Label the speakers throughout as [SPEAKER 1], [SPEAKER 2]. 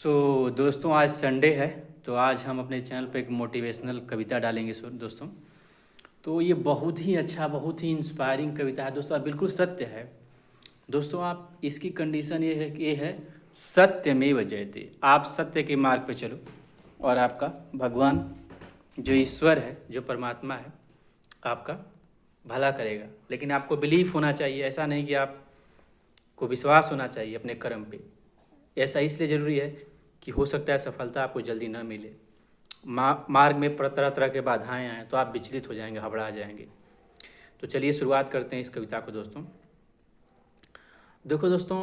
[SPEAKER 1] दोस्तों आज संडे है। तो आज हम अपने चैनल पे एक मोटिवेशनल कविता डालेंगे दोस्तों। तो ये बहुत ही अच्छा, बहुत ही इंस्पायरिंग कविता है दोस्तों, बिल्कुल सत्य है दोस्तों। आप इसकी कंडीशन ये है सत्यमेव जयते। आप सत्य के मार्ग पे चलो और आपका भगवान जो ईश्वर है, जो परमात्मा है, आपका भला करेगा। लेकिन आपको बिलीफ होना चाहिए, ऐसा नहीं कि आपको विश्वास होना चाहिए अपने कर्म पे। ऐसा इसलिए ज़रूरी है कि हो सकता है सफलता आपको जल्दी न मिले, मार्ग में तरह तरह के बाधाएं आएँ तो आप विचलित हो जाएंगे, घबरा जाएंगे। तो चलिए शुरुआत करते हैं इस कविता को दोस्तों। देखो दोस्तों,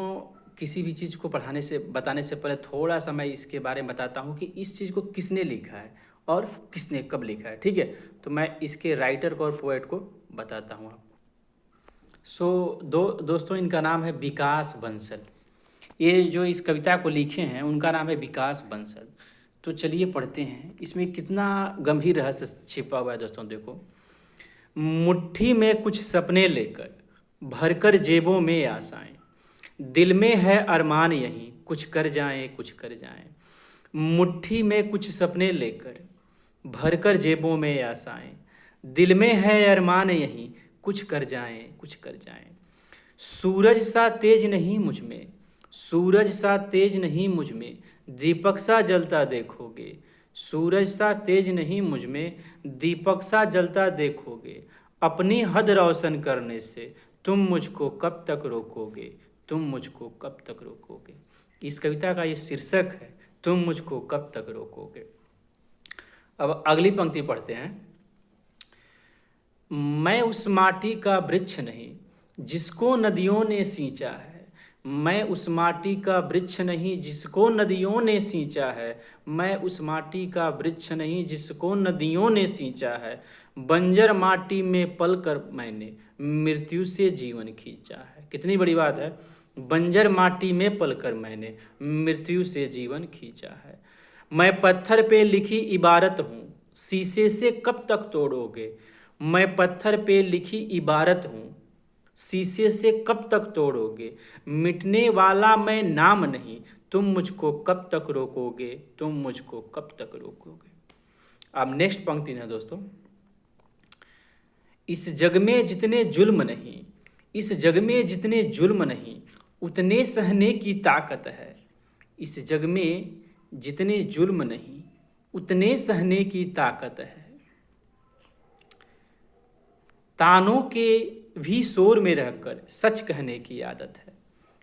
[SPEAKER 1] किसी भी चीज़ को बताने से पहले थोड़ा सा मैं इसके बारे में बताता हूँ कि इस चीज़ को किसने लिखा है और किसने कब लिखा है, ठीक है। तो मैं इसके राइटर को और पोएट को बताता हूँ आपको। दोस्तों, इनका नाम है विकास बंसल। ये जो इस कविता को लिखे हैं उनका नाम है विकास बंसल। तो चलिए पढ़ते हैं, इसमें कितना गंभीर रहस्य छिपा हुआ है दोस्तों। देखो, मुट्ठी में कुछ सपने लेकर, भरकर जेबों में आशाएं, दिल में है अरमान यहीं, कुछ कर जाएं कुछ कर जाएं। मुट्ठी में कुछ सपने लेकर, भरकर जेबों में आशाएं, दिल में है अरमान यहीं, कुछ कर जाएं कुछ कर जाएं। सूरज सा तेज नहीं मुझ में, सूरज सा तेज नहीं मुझ में, दीपक सा जलता देखोगे। सूरज सा तेज नहीं मुझ में, दीपक सा जलता देखोगे। अपनी हद रोशन करने से तुम मुझको कब तक रोकोगे, तुम मुझको कब तक रोकोगे। इस कविता का ये शीर्षक है, तुम मुझको कब तक रोकोगे। अब अगली पंक्ति पढ़ते हैं। मैं उस माटी का वृक्ष नहीं जिसको नदियों ने सींचा है, मैं उस माटी का वृक्ष नहीं जिसको नदियों ने सींचा है, मैं उस माटी का वृक्ष नहीं जिसको नदियों ने सींचा है। बंजर माटी में पलकर मैंने मृत्यु से जीवन खींचा है। कितनी बड़ी बात है, बंजर माटी में पलकर मैंने मृत्यु से जीवन खींचा है। मैं पत्थर पे लिखी इबारत हूँ, शीशे से कब तक तोड़ोगे। मैं पत्थर पे लिखी इबारत हूँ, शीशे से कब तक तोड़ोगे। मिटने वाला मैं नाम नहीं, तुम मुझको कब तक रोकोगे, तुम मुझको कब तक रोकोगे। अब नेक्स्ट पंक्ति है दोस्तों। इस जग में जितने जुल्म नहीं, इस जग में जितने जुल्म नहीं, उतने सहने की ताकत है। इस जग में जितने जुल्म नहीं, उतने सहने की ताकत है। तानों के भी शोर में रहकर सच कहने की आदत है।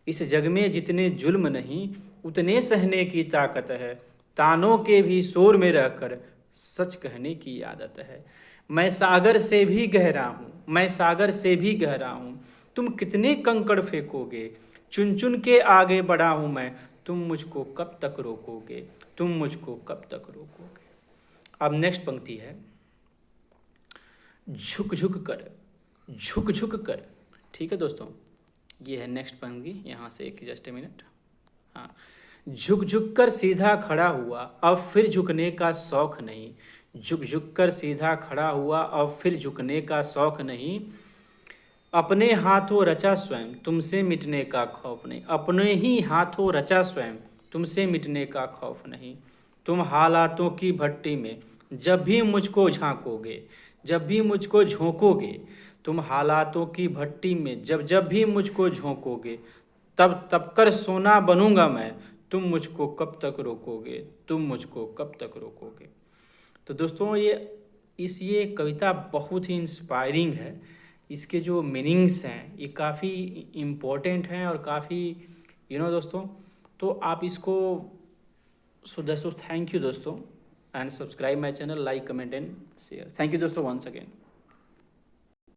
[SPEAKER 1] इस जग में जितने जुल्म नहीं, उतने सहने की ताकत है। तानों के भी शोर में रहकर सच कहने की आदत है। मैं सागर से भी गहरा हूँ, मैं सागर से भी गहरा हूँ, तुम कितने कंकड़ फेंकोगे। चुन चुन के आगे बढ़ा हूँ मैं, तुम मुझको कब तक रोकोगे, तुम मुझको कब तक रोकोगे। अब नेक्स्ट पंक्ति है। झुक झुक कर, ठीक है दोस्तों, ये है नेक्स्ट पंक्ति। यहाँ से एक जस्ट ए मिनट। हाँ, झुक झुक कर सीधा खड़ा हुआ, अब फिर झुकने का शौक नहीं। झुक झुक कर सीधा खड़ा हुआ, अब फिर झुकने का शौक नहीं। अपने हाथों रचा स्वयं, तुमसे मिटने का खौफ नहीं। अपने ही हाथों रचा स्वयं, तुमसे मिटने का खौफ नहीं। तुम हालातों की भट्टी में जब भी मुझको झांकोगे, जब भी मुझको झोंकोगे, तुम हालातों की भट्टी में जब जब भी मुझको झोंकोगे, तब तब कर सोना बनूंगा मैं, तुम मुझको कब तक रोकोगे, तुम मुझको कब तक रोकोगे। तो दोस्तों, ये कविता बहुत ही इंस्पायरिंग है। इसके जो मीनिंग्स हैं ये काफ़ी इम्पोर्टेंट हैं और काफ़ी दोस्तों। तो आप इसको दोस्तों, थैंक यू दोस्तों, and subscribe my channel, like comment and share. Thank you दोस्तों वंस अगेन।